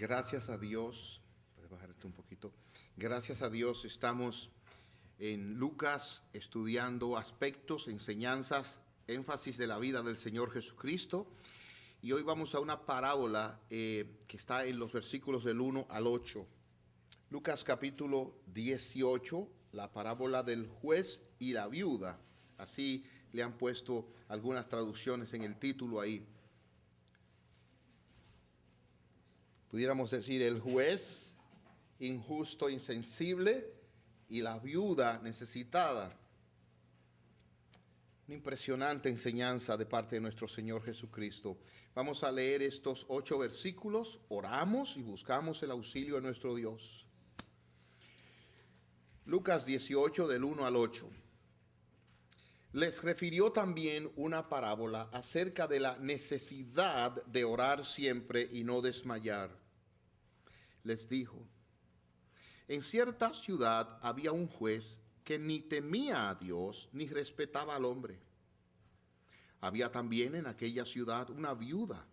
Gracias a Dios, puedes bajar esto un poquito. Gracias a Dios estamos en Lucas estudiando aspectos, enseñanzas, énfasis de la vida del Señor Jesucristo. Y hoy vamos a una parábola que está en los versículos del 1 al 8. Lucas capítulo 18, la parábola del juez y la viuda. Así le han puesto algunas traducciones en el título ahí. Pudiéramos decir el juez injusto, insensible, y la viuda necesitada. Una impresionante enseñanza de parte de nuestro Señor Jesucristo. Vamos a leer estos 8 versículos, oramos y buscamos el auxilio de nuestro Dios. Lucas 18 del 1 al 8. Les refirió también una parábola acerca de la necesidad de orar siempre y no desmayar. Les dijo: en cierta ciudad había un juez que ni temía a Dios ni respetaba al hombre. Había también en aquella ciudad una viuda,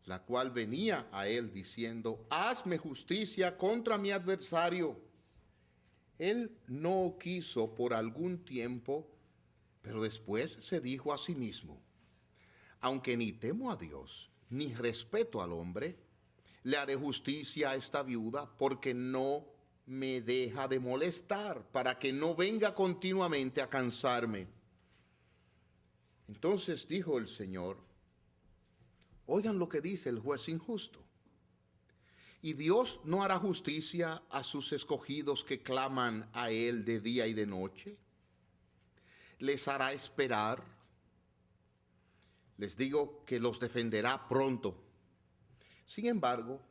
la cual venía a él diciendo: hazme justicia contra mi adversario. Él no quiso por algún tiempo, pero después se dijo a sí mismo: aunque ni temo a Dios, ni respeto al hombre, le haré justicia a esta viuda, porque no me deja de molestar, para que no venga continuamente a cansarme. Entonces dijo el Señor: oigan lo que dice el juez injusto. ¿Y Dios no hará justicia a sus escogidos que claman a Él de día y de noche? ¿Les hará esperar? Les digo que los defenderá pronto. Sin embargo,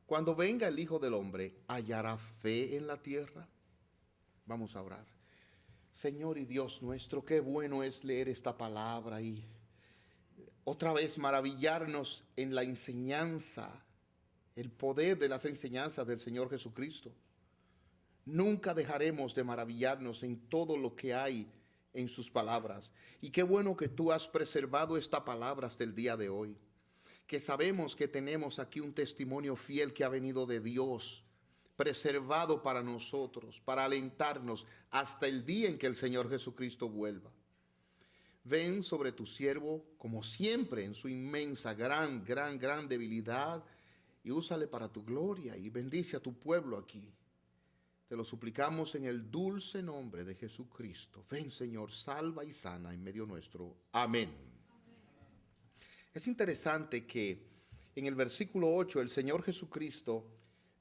cuando venga el Hijo del Hombre, ¿hallará fe en la tierra? Vamos a orar. Señor y Dios nuestro, qué bueno es leer esta palabra y otra vez maravillarnos en la enseñanza, el poder de las enseñanzas del Señor Jesucristo. Nunca dejaremos de maravillarnos en todo lo que hay en sus palabras. Y qué bueno que tú has preservado esta palabra hasta el día de hoy. Que sabemos que tenemos aquí un testimonio fiel que ha venido de Dios, preservado para nosotros, para alentarnos hasta el día en que el Señor Jesucristo vuelva. Ven sobre tu siervo, como siempre, en su inmensa, gran debilidad, y úsale para tu gloria, y bendice a tu pueblo aquí. Te lo suplicamos en el dulce nombre de Jesucristo. Ven, Señor, salva y sana en medio nuestro. Amén. Es interesante que en el versículo 8 el Señor Jesucristo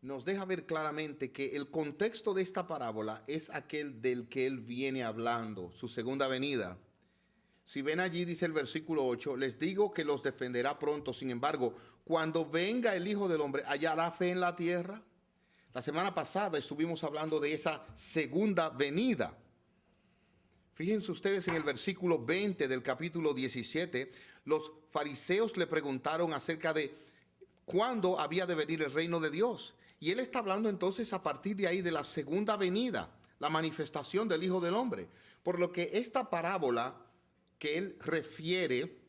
nos deja ver claramente que el contexto de esta parábola es aquel del que Él viene hablando, su segunda venida. Si ven allí, dice el versículo 8, les digo que los defenderá pronto. Sin embargo, cuando venga el Hijo del Hombre, ¿hallará fe en la tierra? La semana pasada estuvimos hablando de esa segunda venida. Fíjense ustedes en el versículo 20 del capítulo 17, los fariseos le preguntaron acerca de cuándo había de venir el reino de Dios. Y él está hablando entonces a partir de ahí de la segunda venida, la manifestación del Hijo del Hombre. Por lo que esta parábola que él refiere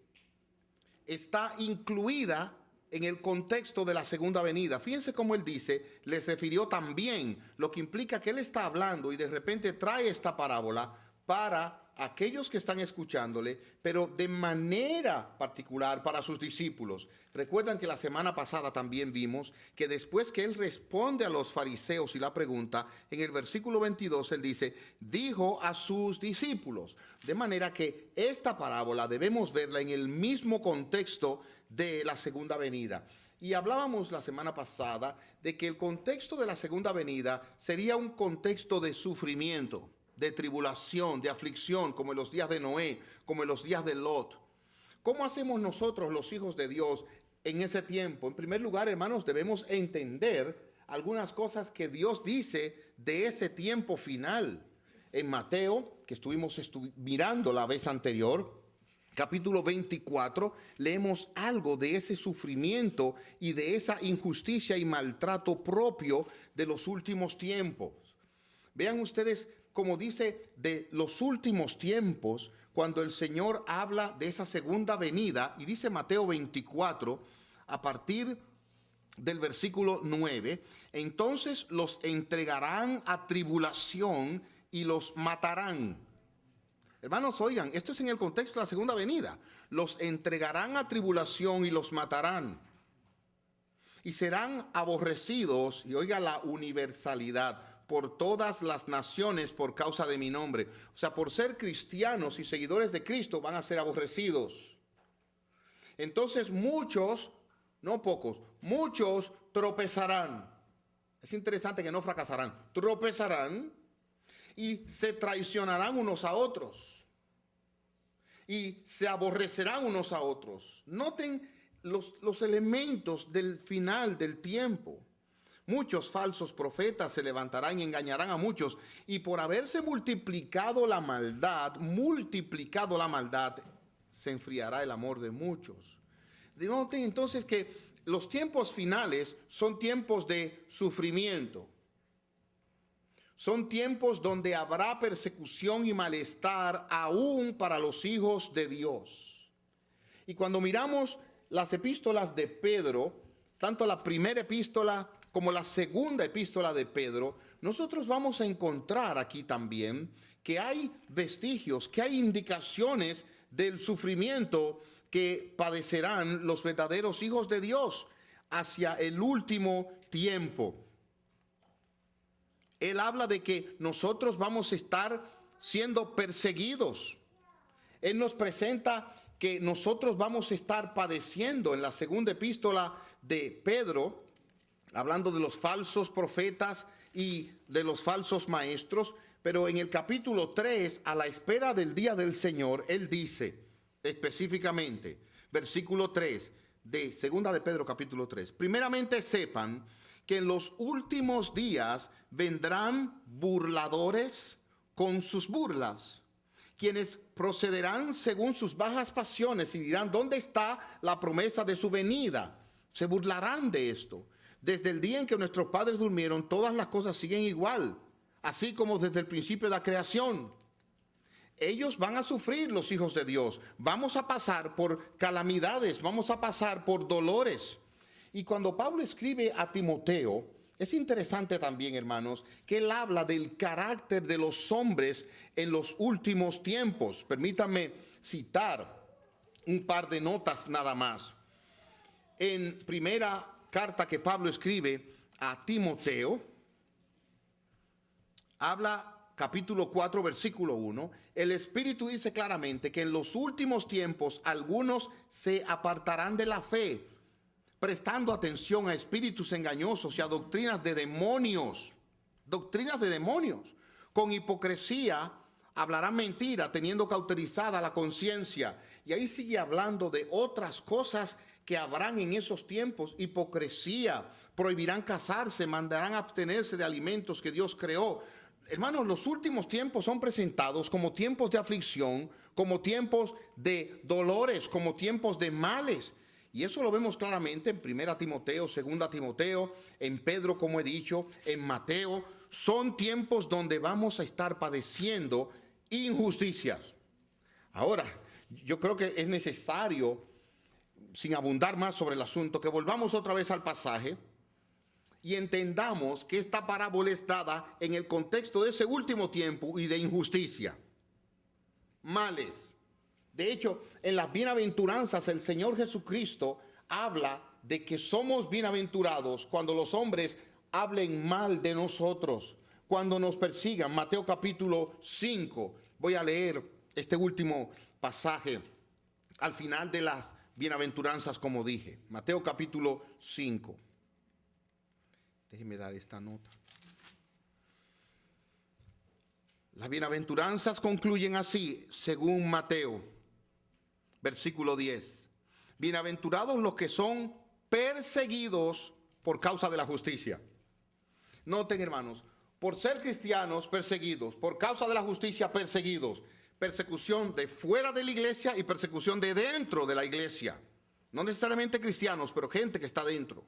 está incluida en el contexto de la segunda venida. Fíjense cómo él dice, les refirió también, lo que implica que él está hablando y de repente trae esta parábola para aquellos que están escuchándole, pero de manera particular para sus discípulos. Recuerdan que la semana pasada también vimos que después que él responde a los fariseos y la pregunta, en el versículo 22 él dice, dijo a sus discípulos. De manera que esta parábola debemos verla en el mismo contexto de la segunda venida. Y hablábamos la semana pasada de que el contexto de la segunda venida sería un contexto de sufrimiento, de tribulación, de aflicción, como en los días de Noé, como en los días de Lot. ¿Cómo hacemos nosotros, los hijos de Dios, en ese tiempo? En primer lugar, hermanos, debemos entender algunas cosas que Dios dice de ese tiempo final. En Mateo, que estuvimos mirando la vez anterior, capítulo 24, leemos algo de ese sufrimiento y de esa injusticia y maltrato propio de los últimos tiempos. Vean ustedes como dice de los últimos tiempos, cuando el Señor habla de esa segunda venida, y dice Mateo 24, a partir del versículo 9, entonces los entregarán a tribulación y los matarán. Hermanos, oigan, esto es en el contexto de la segunda venida. Los entregarán a tribulación y los matarán. Y serán aborrecidos, y oiga la universalidad, por todas las naciones por causa de mi nombre. O sea, por ser cristianos y seguidores de Cristo van a ser aborrecidos. Entonces muchos, no pocos, muchos tropezarán. Es interesante que no fracasarán, tropezarán y se traicionarán unos a otros y se aborrecerán unos a otros. Noten los elementos del final del tiempo. Muchos falsos profetas se levantarán y engañarán a muchos, y por haberse multiplicado la maldad, se enfriará el amor de muchos. Noten entonces que los tiempos finales son tiempos de sufrimiento. Son tiempos donde habrá persecución y malestar aún para los hijos de Dios. Y cuando miramos las epístolas de Pedro, tanto la primera epístola como la segunda epístola de Pedro, nosotros vamos a encontrar aquí también que hay vestigios, que hay indicaciones del sufrimiento que padecerán los verdaderos hijos de Dios hacia el último tiempo. Él habla de que nosotros vamos a estar siendo perseguidos. Él nos presenta que nosotros vamos a estar padeciendo en la segunda epístola de Pedro, hablando de los falsos profetas y de los falsos maestros, pero en el capítulo 3, a la espera del día del Señor, él dice específicamente, versículo 3 de segunda de Pedro capítulo 3, primeramente sepan que en los últimos días vendrán burladores con sus burlas, quienes procederán según sus bajas pasiones y dirán, ¿dónde está la promesa de su venida? Se burlarán de esto. Desde el día en que nuestros padres durmieron, todas las cosas siguen igual, así como desde el principio de la creación. Ellos van a sufrir, los hijos de Dios. Vamos a pasar por calamidades, vamos a pasar por dolores. Y cuando Pablo escribe a Timoteo, es interesante también, hermanos, que él habla del carácter de los hombres en los últimos tiempos. Permítanme citar un par de notas nada más. En primera carta que Pablo escribe a Timoteo, habla capítulo 4, versículo 1, el Espíritu dice claramente que en los últimos tiempos algunos se apartarán de la fe, prestando atención a espíritus engañosos y a doctrinas de demonios. Doctrinas de demonios. Con hipocresía hablarán mentira, teniendo cauterizada la conciencia. Y ahí sigue hablando de otras cosas que habrán en esos tiempos. Hipocresía, prohibirán casarse, mandarán a abstenerse de alimentos que Dios creó. Hermanos, los últimos tiempos son presentados como tiempos de aflicción, como tiempos de dolores, como tiempos de males. Y eso lo vemos claramente en 1 Timoteo, 2 Timoteo, en Pedro, como he dicho, en Mateo. Son tiempos donde vamos a estar padeciendo injusticias. Ahora, yo creo que es necesario, sin abundar más sobre el asunto, que volvamos otra vez al pasaje y entendamos que esta parábola es dada en el contexto de ese último tiempo y de injusticia, males. De hecho, en las bienaventuranzas el Señor Jesucristo habla de que somos bienaventurados cuando los hombres hablen mal de nosotros, cuando nos persigan. Mateo capítulo 5, voy a leer este último pasaje al final de las bienaventuranzas, como dije. Mateo capítulo 5. Déjenme dar esta nota. Las bienaventuranzas concluyen así, según Mateo. Versículo 10. Bienaventurados los que son perseguidos por causa de la justicia. Noten, hermanos, por ser cristianos, perseguidos, por causa de la justicia, perseguidos. Persecución de fuera de la iglesia y persecución de dentro de la iglesia. No necesariamente cristianos, pero gente que está dentro.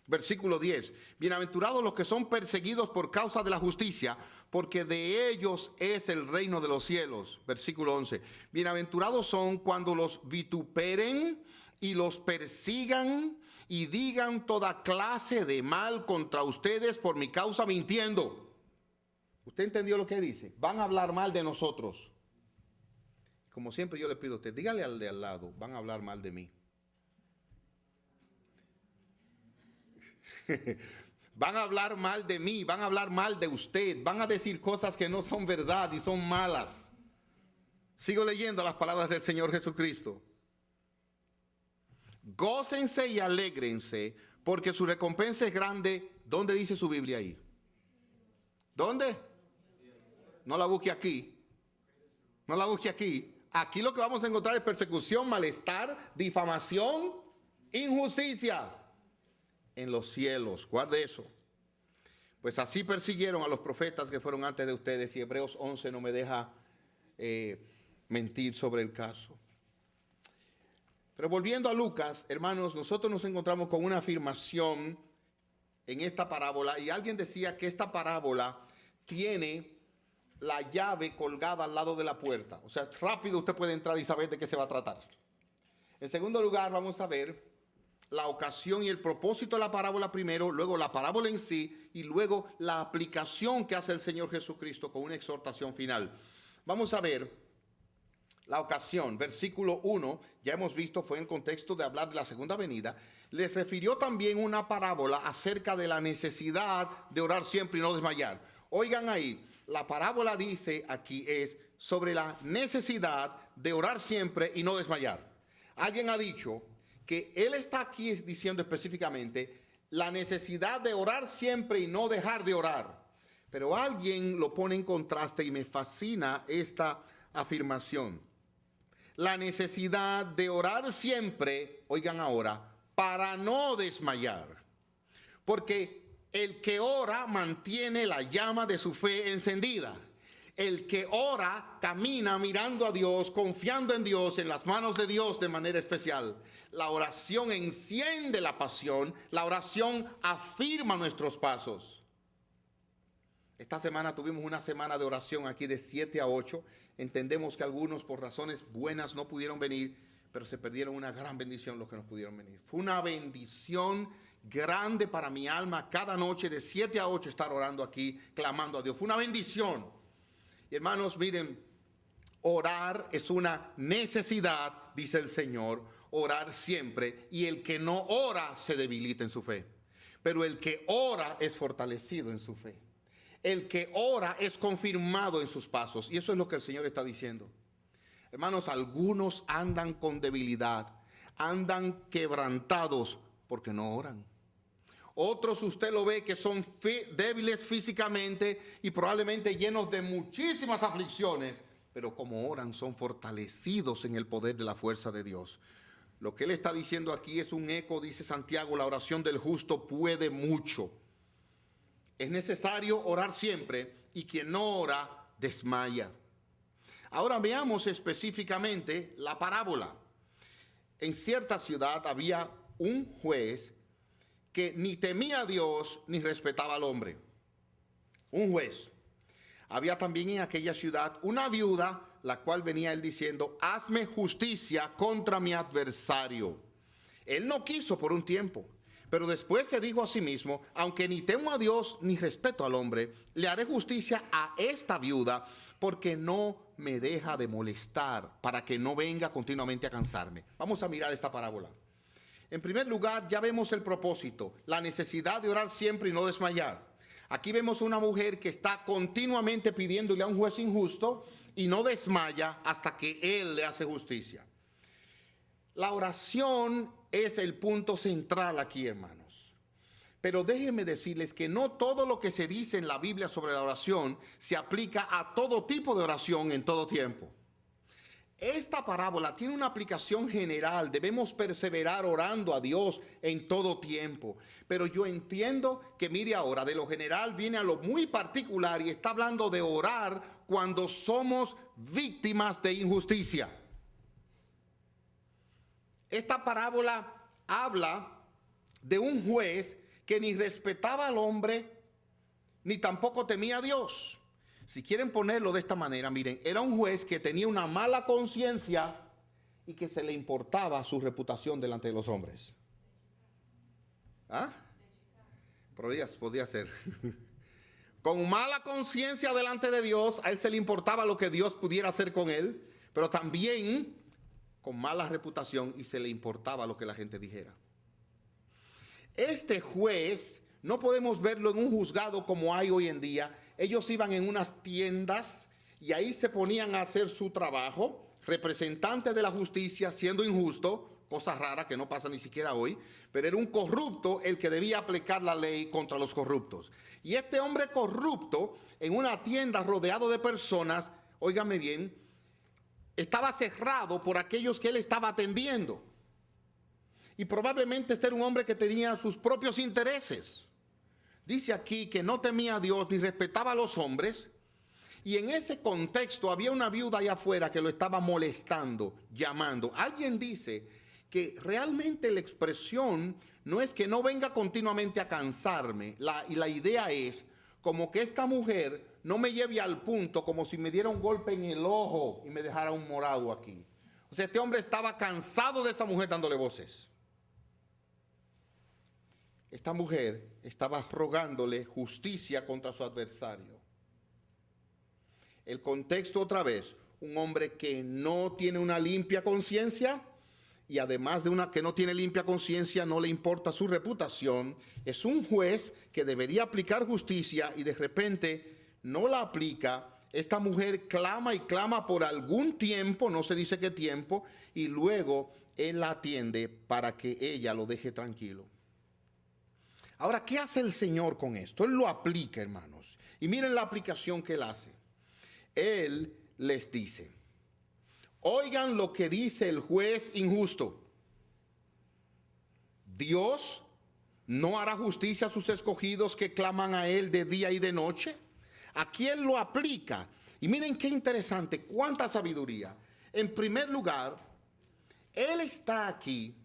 Versículo 10. Bienaventurados los que son perseguidos por causa de la justicia, porque de ellos es el reino de los cielos. Versículo 11. Bienaventurados son cuando los vituperen y los persigan y digan toda clase de mal contra ustedes por mi causa mintiendo. ¿Usted entendió lo que dice? Van a hablar mal de nosotros. Como siempre yo le pido a usted, dígale al de al lado, van a hablar mal de mí. Van a hablar mal de mí, van a hablar mal de usted, van a decir cosas que no son verdad y son malas. Sigo leyendo las palabras del Señor Jesucristo. Gócense y alégrense, porque su recompensa es grande. ¿Dónde dice su Biblia ahí? ¿Dónde? No la busque aquí. No la busque aquí. Aquí lo que vamos a encontrar es persecución, malestar, difamación, injusticia en los cielos. Guarde eso. Pues así persiguieron a los profetas que fueron antes de ustedes, y Hebreos 11 no me deja mentir sobre el caso. Pero volviendo a Lucas, hermanos, nosotros nos encontramos con una afirmación en esta parábola, y alguien decía que esta parábola tiene la llave colgada al lado de la puerta. O sea, rápido usted puede entrar y saber de qué se va a tratar. En segundo lugar, vamos a ver la ocasión y el propósito de la parábola primero, luego la parábola en sí, y luego la aplicación que hace el Señor Jesucristo con una exhortación final. Vamos a ver la ocasión. Versículo 1, ya hemos visto, fue en el contexto de hablar de la segunda venida. Les refirió también una parábola acerca de la necesidad de orar siempre y no desmayar. Oigan ahí, la parábola dice aquí es sobre la necesidad de orar siempre y no desmayar. Alguien ha dicho que él está aquí diciendo específicamente la necesidad de orar siempre y no dejar de orar. Pero alguien lo pone en contraste y me fascina esta afirmación. La necesidad de orar siempre, oigan ahora, para no desmayar. Porque el que ora mantiene la llama de su fe encendida. El que ora camina mirando a Dios, confiando en Dios, en las manos de Dios de manera especial. La oración enciende la pasión, la oración afirma nuestros pasos. Esta semana tuvimos una semana de oración aquí de 7 a 8. Entendemos que algunos por razones buenas no pudieron venir, pero se perdieron una gran bendición los que no pudieron venir. Fue una bendición grande para mi alma cada noche de 7 a 8 estar orando aquí, clamando a Dios. Fue una bendición. Y hermanos, miren, orar es una necesidad, dice el Señor, orar siempre. Y el que no ora se debilita en su fe. Pero el que ora es fortalecido en su fe. El que ora es confirmado en sus pasos. Y eso es lo que el Señor está diciendo. Hermanos, algunos andan con debilidad, andan quebrantados porque no oran. Otros usted lo ve que son débiles físicamente y probablemente llenos de muchísimas aflicciones, pero como oran son fortalecidos en el poder de la fuerza de Dios. Lo que él está diciendo aquí es un eco, dice Santiago, la oración del justo puede mucho. Es necesario orar siempre y quien no ora desmaya. Ahora veamos específicamente la parábola. En cierta ciudad había un juez que ni temía a Dios ni respetaba al hombre. Un juez. Había también en aquella ciudad una viuda, la cual venía él diciendo, hazme justicia contra mi adversario. Él no quiso por un tiempo, pero después se dijo a sí mismo, aunque ni temo a Dios ni respeto al hombre, le haré justicia a esta viuda, porque no me deja de molestar, para que no venga continuamente a cansarme. Vamos a mirar esta parábola. En primer lugar, ya vemos el propósito, la necesidad de orar siempre y no desmayar. Aquí vemos una mujer que está continuamente pidiéndole a un juez injusto y no desmaya hasta que él le hace justicia. La oración es el punto central aquí, hermanos. Pero déjenme decirles que no todo lo que se dice en la Biblia sobre la oración se aplica a todo tipo de oración en todo tiempo. Esta parábola tiene una aplicación general. Debemos perseverar orando a Dios en todo tiempo. Pero yo entiendo que, mire ahora, de lo general viene a lo muy particular y está hablando de orar cuando somos víctimas de injusticia. Esta parábola habla de un juez que ni respetaba al hombre ni tampoco temía a Dios. Si quieren ponerlo de esta manera, miren, era un juez que tenía una mala conciencia y que se le importaba su reputación delante de los hombres. ¿Ah? Podía ser. Con mala conciencia delante de Dios, a él se le importaba lo que Dios pudiera hacer con él, pero también con mala reputación y se le importaba lo que la gente dijera. Este juez no podemos verlo en un juzgado como hay hoy en día. Ellos iban en unas tiendas y ahí se ponían a hacer su trabajo, representantes de la justicia, siendo injusto, cosa rara que no pasa ni siquiera hoy, pero era un corrupto el que debía aplicar la ley contra los corruptos. Y este hombre corrupto, en una tienda rodeado de personas, óigame bien, estaba cerrado por aquellos que él estaba atendiendo. Y probablemente este era un hombre que tenía sus propios intereses. Dice aquí que no temía a Dios ni respetaba a los hombres. Y en ese contexto había una viuda allá afuera que lo estaba molestando, llamando. Alguien dice que realmente la expresión no es que no venga continuamente a cansarme. Y la idea es como que esta mujer no me lleve al punto como si me diera un golpe en el ojo y me dejara un morado aquí. O sea, este hombre estaba cansado de esa mujer dándole voces. Esta mujer estaba rogándole justicia contra su adversario. El contexto otra vez, un hombre que no tiene una limpia conciencia y además de una que no tiene limpia conciencia, no le importa su reputación, es un juez que debería aplicar justicia y de repente no la aplica. Esta mujer clama y clama por algún tiempo, no se dice qué tiempo, y luego él la atiende para que ella lo deje tranquilo. Ahora, ¿qué hace el Señor con esto? Él lo aplica, hermanos. Y miren la aplicación que él hace. Él les dice, oigan lo que dice el juez injusto. Dios no hará justicia a sus escogidos que claman a él de día y de noche. ¿A quién lo aplica? Y miren qué interesante, cuánta sabiduría. En primer lugar, él está aquí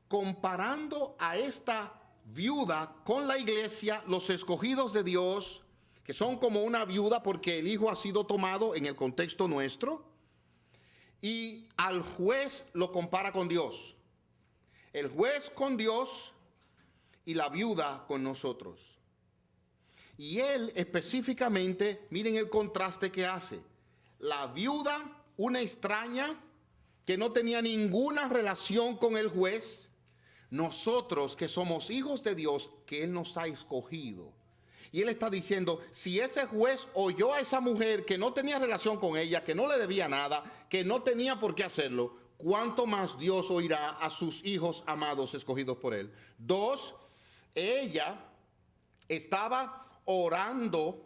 comparando a esta viuda con la iglesia, los escogidos de Dios, que son como una viuda porque el hijo ha sido tomado en el contexto nuestro, y al juez lo compara con Dios. El juez con Dios y la viuda con nosotros. Y él específicamente, miren el contraste que hace. La viuda, una extraña que no tenía ninguna relación con el juez. Nosotros que somos hijos de Dios, que él nos ha escogido. Y él está diciendo, si ese juez oyó a esa mujer que no tenía relación con ella, que no le debía nada, que no tenía por qué hacerlo, ¿cuánto más Dios oirá a sus hijos amados escogidos por él? Dos, ella estaba orando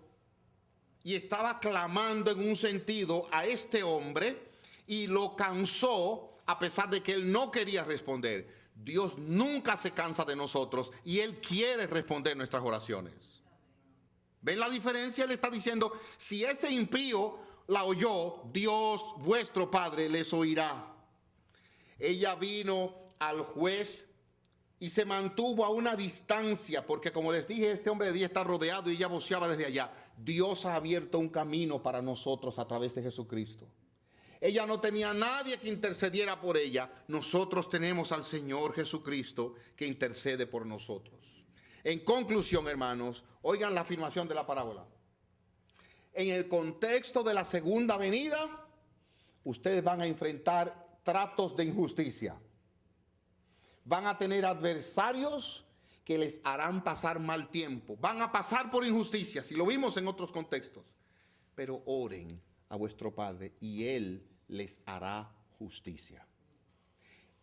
y estaba clamando en un sentido a este hombre y lo cansó a pesar de que él no quería responder. Dios nunca se cansa de nosotros y él quiere responder nuestras oraciones. ¿Ven la diferencia? Él está diciendo, si ese impío la oyó, Dios, vuestro Padre, les oirá. Ella vino al juez y se mantuvo a una distancia, porque como les dije, este hombre de día está rodeado y ella voceaba desde allá. Dios ha abierto un camino para nosotros a través de Jesucristo. Ella no tenía a nadie que intercediera por ella. Nosotros tenemos al Señor Jesucristo que intercede por nosotros. En conclusión, hermanos, oigan la afirmación de la parábola. En el contexto de la segunda venida, ustedes van a enfrentar tratos de injusticia. Van a tener adversarios que les harán pasar mal tiempo. Van a pasar por injusticias, y lo vimos en otros contextos. Pero oren a vuestro Padre y Él les hará justicia.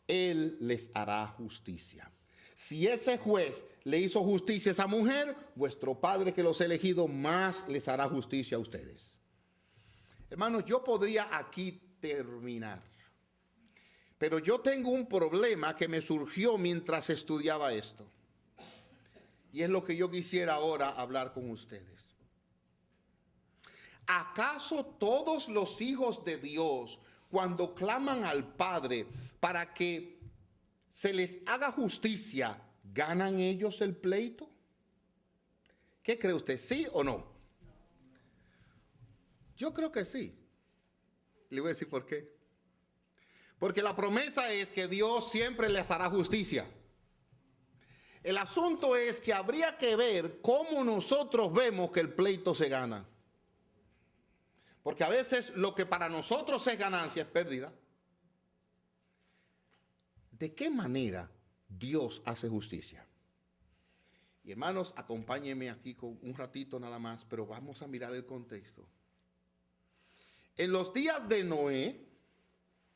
Él les hará justicia. Si ese juez le hizo justicia a esa mujer, vuestro Padre que los ha elegido más les hará justicia a ustedes. Hermanos, yo podría aquí terminar, pero yo tengo un problema que me surgió mientras estudiaba esto. Y es lo que yo quisiera ahora hablar con ustedes. ¿Acaso todos los hijos de Dios, cuando claman al Padre para que se les haga justicia, ganan ellos el pleito? ¿Qué cree usted? ¿Sí o no? Yo creo que sí. Le voy a decir por qué. Porque la promesa es que Dios siempre les hará justicia. El asunto es que habría que ver cómo nosotros vemos que el pleito se gana. Porque a veces lo que para nosotros es ganancia es pérdida. ¿De qué manera Dios hace justicia? Y hermanos, acompáñenme aquí con un ratito nada más, pero vamos a mirar el contexto. En los días de Noé,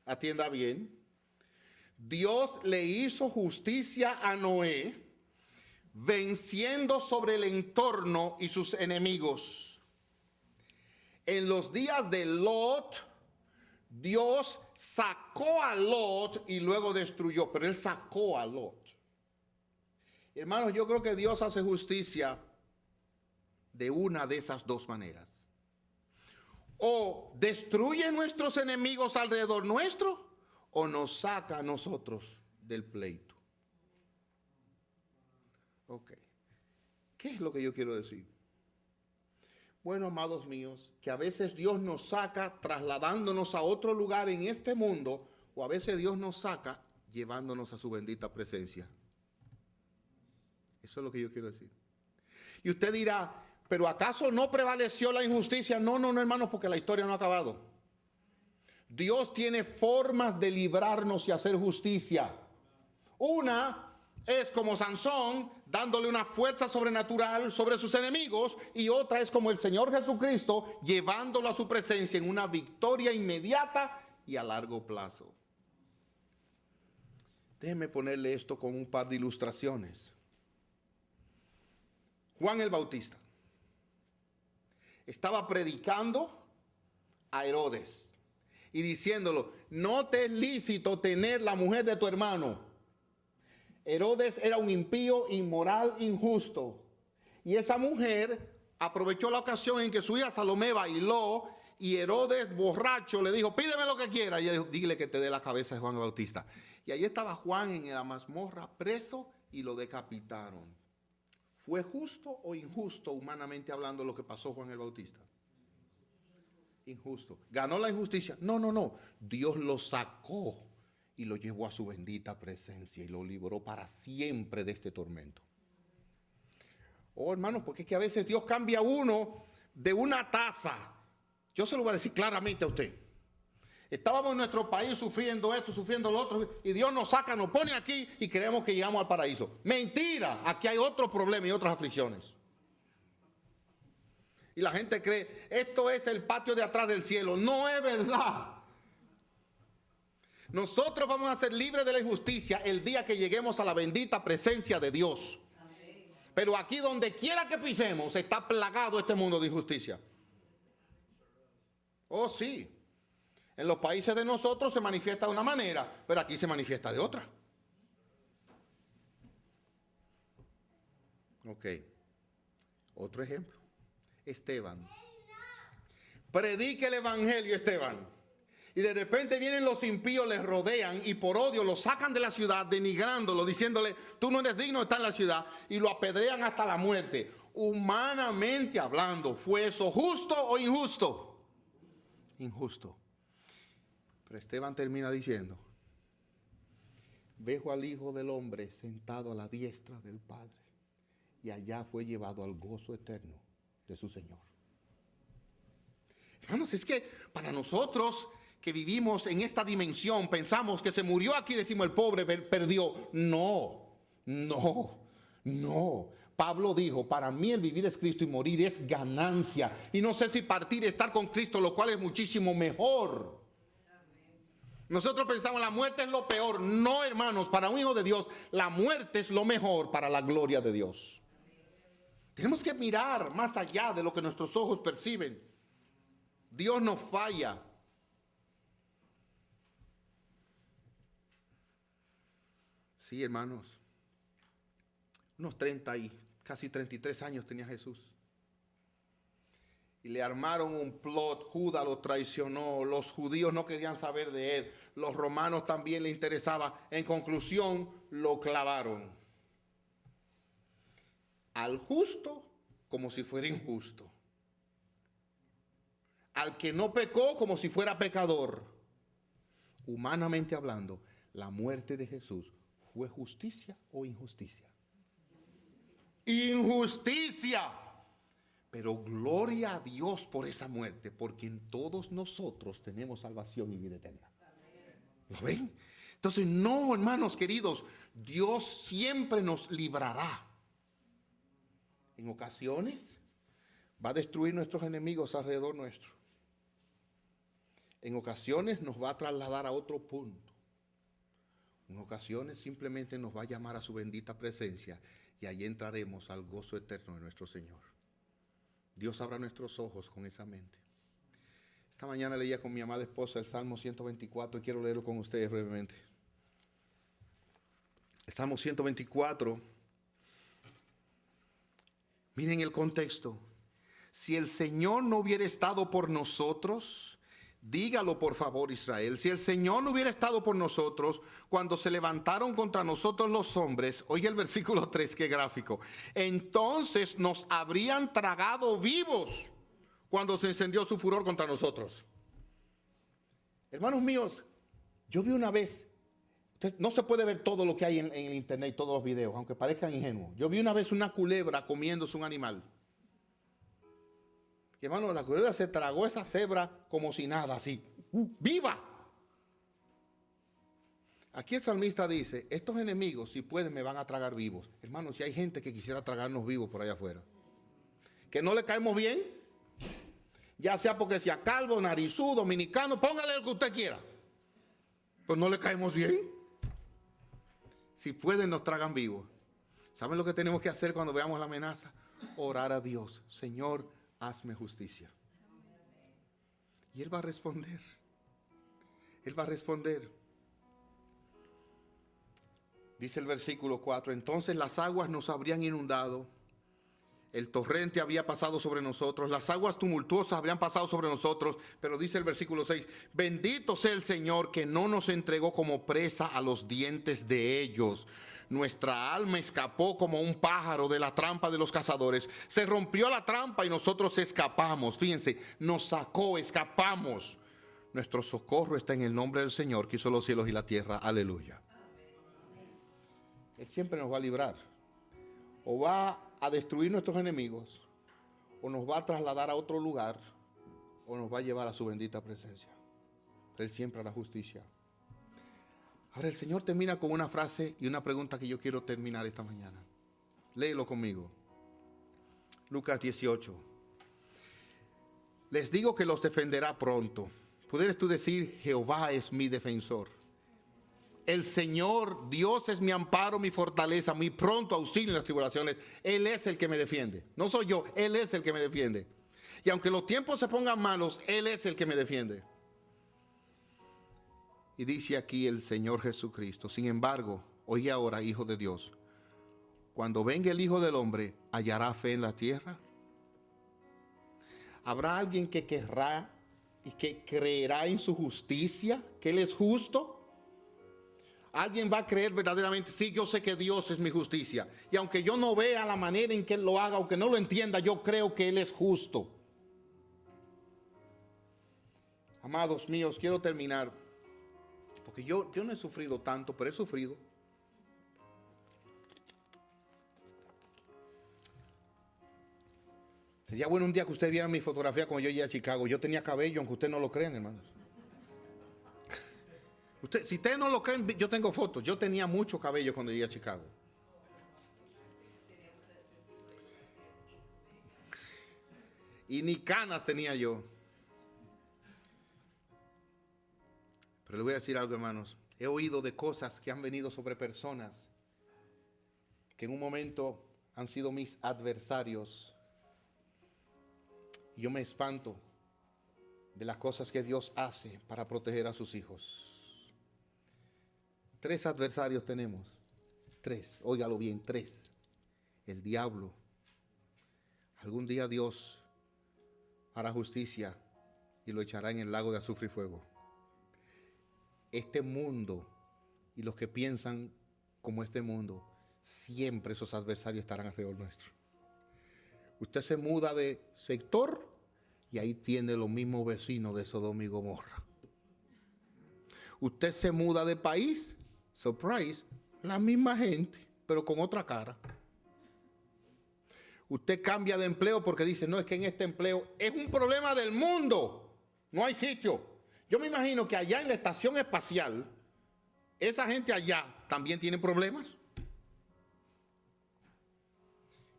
atienda bien, Dios le hizo justicia a Noé, venciendo sobre el entorno y sus enemigos. En los días de Lot, Dios sacó a Lot y luego destruyó, pero él sacó a Lot. Hermanos, yo creo que Dios hace justicia de una de esas dos maneras. O destruye nuestros enemigos alrededor nuestro, o nos saca a nosotros del pleito. Ok. ¿Qué es lo que yo quiero decir? Bueno, amados míos, que a veces Dios nos saca trasladándonos a otro lugar en este mundo, o a veces Dios nos saca llevándonos a su bendita presencia. Eso es lo que yo quiero decir. Y usted dirá, ¿pero acaso no prevaleció la injusticia? No, hermanos, porque la historia no ha acabado. Dios tiene formas de librarnos y hacer justicia. Una es como Sansón, dándole una fuerza sobrenatural sobre sus enemigos, y otra es como el Señor Jesucristo, llevándolo a su presencia en una victoria inmediata y a largo plazo. Déjeme ponerle esto con un par de ilustraciones. Juan el Bautista estaba predicando a Herodes y diciéndolo, no te es lícito tener la mujer de tu hermano. Herodes era un impío, inmoral, injusto. Y esa mujer aprovechó la ocasión en que su hija Salomé bailó y Herodes, borracho, le dijo, pídeme lo que quiera. Y ella dijo, dile que te dé la cabeza de Juan el Bautista. Y ahí estaba Juan en la mazmorra, preso, y lo decapitaron. ¿Fue justo o injusto, humanamente hablando, lo que pasó Juan el Bautista? Injusto. ¿Ganó la injusticia? No. Dios lo sacó y lo llevó a su bendita presencia y lo libró para siempre de este tormento. Oh, hermanos, porque es que a veces Dios cambia a uno de una taza. Yo se lo voy a decir claramente a usted. Estábamos en nuestro país sufriendo esto, sufriendo lo otro, y Dios nos saca, nos pone aquí y creemos que llegamos al paraíso. Mentira, aquí hay otro problema y otras aflicciones. Y la gente cree, esto es el patio de atrás del cielo. No es verdad. Nosotros vamos a ser libres de la injusticia el día que lleguemos a la bendita presencia de Dios. Pero aquí donde quiera que pisemos está plagado este mundo de injusticia. Oh, sí. En los países de nosotros se manifiesta de una manera, pero aquí se manifiesta de otra. Ok. Otro ejemplo. Esteban. Predique el evangelio, Esteban. Y de repente vienen los impíos, les rodean y por odio lo sacan de la ciudad, denigrándolo, diciéndole, tú no eres digno de estar en la ciudad, y lo apedrean hasta la muerte. Humanamente hablando, ¿fue eso justo o injusto? Injusto. Pero Esteban termina diciendo, veo al Hijo del Hombre sentado a la diestra del Padre, y allá fue llevado al gozo eterno de su Señor. Hermanos, es que para nosotros que vivimos en esta dimensión, pensamos que se murió aquí, decimos el pobre perdió. No. Pablo dijo, para mí el vivir es Cristo y morir es ganancia. Y no sé si partir y estar con Cristo, lo cual es muchísimo mejor. Nosotros pensamos la muerte es lo peor. No, hermanos, para un hijo de Dios, la muerte es lo mejor para la gloria de Dios. Tenemos que mirar más allá de lo que nuestros ojos perciben. Dios no falla. Sí, hermanos. Unos 30 y casi 33 años tenía Jesús. Y le armaron un plot, Judas lo traicionó, los judíos no querían saber de él, los romanos también le interesaba. En conclusión, lo clavaron. Al justo como si fuera injusto. Al que no pecó como si fuera pecador. Humanamente hablando, la muerte de Jesús ¿fue justicia o injusticia? injusticia. Pero gloria a Dios por esa muerte, porque en todos nosotros tenemos salvación y vida eterna. ¿Lo ven? Entonces, no, hermanos queridos, Dios siempre nos librará. En ocasiones va a destruir nuestros enemigos alrededor nuestro. En ocasiones nos va a trasladar a otro punto. En ocasiones simplemente nos va a llamar a su bendita presencia y allí entraremos al gozo eterno de nuestro Señor. Dios abra nuestros ojos con esa mente. Esta mañana leía con mi amada esposa el Salmo 124 y quiero leerlo con ustedes brevemente. El Salmo 124. Miren el contexto. Si el Señor no hubiera estado por nosotros, dígalo por favor Israel, si el Señor no hubiera estado por nosotros cuando se levantaron contra nosotros los hombres, oye el versículo 3, qué gráfico, entonces nos habrían tragado vivos cuando se encendió su furor contra nosotros. Hermanos míos, yo vi una vez, no se puede ver todo lo que hay en el internet, todos los videos, aunque parezcan ingenuos. Yo vi una vez una culebra comiéndose un animal. Y hermano, la culebra se tragó esa cebra como si nada, así, ¡viva! Aquí el salmista dice, estos enemigos, si pueden, me van a tragar vivos. Hermano, si hay gente que quisiera tragarnos vivos por allá afuera, que no le caemos bien, ya sea porque sea calvo, narizú, dominicano, póngale lo que usted quiera, pues no le caemos bien. Si pueden, nos tragan vivos. ¿Saben lo que tenemos que hacer cuando veamos la amenaza? Orar a Dios, Señor, hazme justicia. Y Él va a responder. Él va a responder. Dice el versículo 4, entonces las aguas nos habrían inundado, el torrente había pasado sobre nosotros, las aguas tumultuosas habrían pasado sobre nosotros, pero dice el versículo 6, bendito sea el Señor que no nos entregó como presa a los dientes de ellos. Nuestra alma escapó como un pájaro de la trampa de los cazadores. Se rompió la trampa y nosotros escapamos. Fíjense, nos sacó, escapamos. Nuestro socorro está en el nombre del Señor que hizo los cielos y la tierra. Aleluya. Él siempre nos va a librar. O va a destruir nuestros enemigos, o nos va a trasladar a otro lugar, o nos va a llevar a su bendita presencia. Él siempre hará justicia. Ahora el Señor termina con una frase y una pregunta que yo quiero terminar esta mañana. Léelo conmigo. Lucas 18. Les digo que los defenderá pronto. ¿Pudieras tú decir, Jehová es mi defensor? El Señor, Dios es mi amparo, mi fortaleza, mi pronto auxilio en las tribulaciones. Él es el que me defiende. No soy yo, Él es el que me defiende. Y aunque los tiempos se pongan malos, Él es el que me defiende. Y dice aquí el Señor Jesucristo, sin embargo, oye ahora, Hijo de Dios, cuando venga el Hijo del Hombre, ¿hallará fe en la tierra? ¿Habrá alguien que querrá y que creerá en su justicia, que Él es justo? ¿Alguien va a creer verdaderamente? Sí, yo sé que Dios es mi justicia. Y aunque yo no vea la manera en que Él lo haga, aunque no lo entienda, yo creo que Él es justo. Amados míos, quiero terminar. Porque yo no he sufrido tanto, pero he sufrido. Sería bueno un día que ustedes vieran mi fotografía cuando yo llegué a Chicago. Yo tenía cabello, aunque ustedes no lo crean, hermanos. Si ustedes no lo creen, yo tengo fotos. Yo tenía mucho cabello cuando llegué a Chicago. Y ni canas tenía yo. Pero les voy a decir algo, hermanos. He oído de cosas que han venido sobre personas que en un momento han sido mis adversarios. Y yo me espanto de las cosas que Dios hace para proteger a sus hijos. 3 adversarios tenemos. 3, óigalo bien, 3. El diablo. Algún día Dios hará justicia y lo echará en el lago de azufre y fuego. Este mundo y los que piensan como este mundo, siempre esos adversarios estarán alrededor nuestro. Usted se muda de sector y ahí tiene los mismos vecinos de Sodoma y Gomorra. Usted se muda de país, surprise, la misma gente, pero con otra cara. Usted cambia de empleo porque dice, no, es que en este empleo es un problema del mundo. No hay sitio. Yo me imagino que allá en la estación espacial, esa gente allá también tiene problemas.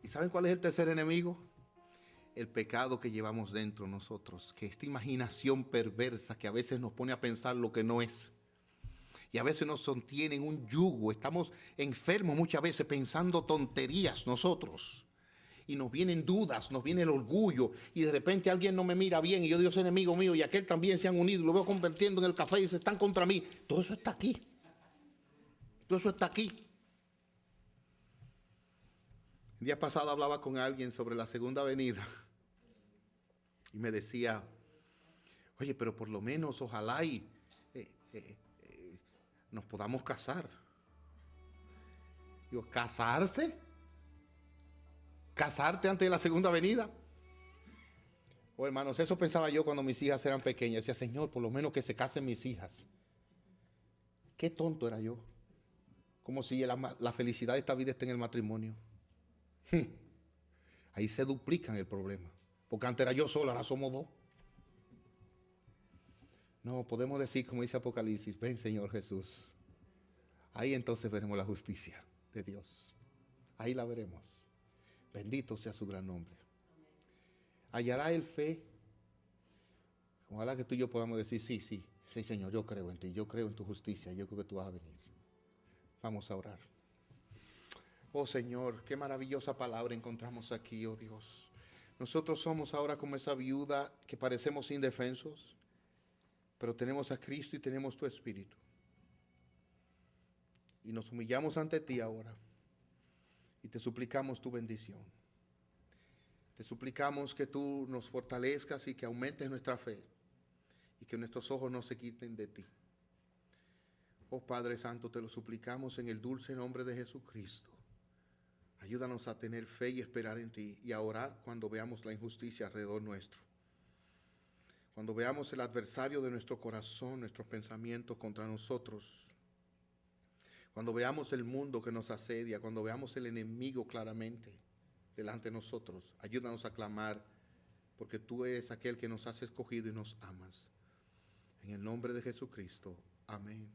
¿Y saben cuál es el tercer enemigo? El pecado que llevamos dentro nosotros, que esta imaginación perversa que a veces nos pone a pensar lo que no es. Y a veces nos sostiene en un yugo, estamos enfermos muchas veces pensando tonterías nosotros. Y nos vienen dudas, nos viene el orgullo, y de repente alguien no me mira bien y yo digo, es enemigo mío, y aquel también se han unido, lo veo convirtiendo en el café y se están contra mí. Todo eso está aquí. Todo eso está aquí. El día pasado hablaba con alguien sobre la segunda venida y me decía, oye, pero por lo menos ojalá y nos podamos casar. Digo, ¿casarse? ¿Casarte antes de la segunda venida? Oh, hermanos, eso pensaba yo cuando mis hijas eran pequeñas. Decía, Señor, por lo menos que se casen mis hijas. Qué tonto era yo. Como si la felicidad de esta vida está en el matrimonio. Ahí se duplican el problema. Porque antes era yo solo, ahora somos dos. No, podemos decir, como dice Apocalipsis, ven Señor Jesús. Ahí entonces veremos la justicia de Dios. Ahí la veremos. Bendito sea su gran nombre. Hallará el fe. Ojalá que tú y yo podamos decir, sí, Señor, yo creo en ti, yo creo en tu justicia, yo creo que tú vas a venir. Vamos a orar. Oh Señor, qué maravillosa palabra encontramos aquí, oh Dios. Nosotros somos ahora como esa viuda que parecemos indefensos, pero tenemos a Cristo y tenemos tu Espíritu. Y nos humillamos ante ti ahora y te suplicamos tu bendición. Te suplicamos que tú nos fortalezcas y que aumentes nuestra fe y que nuestros ojos no se quiten de ti. Oh Padre Santo, te lo suplicamos en el dulce nombre de Jesucristo. Ayúdanos a tener fe y esperar en ti y a orar cuando veamos la injusticia alrededor nuestro. Cuando veamos el adversario de nuestro corazón, nuestros pensamientos contra nosotros. Cuando veamos el mundo que nos asedia, cuando veamos el enemigo claramente delante de nosotros, ayúdanos a clamar, porque tú eres aquel que nos has escogido y nos amas. En el nombre de Jesucristo. Amén.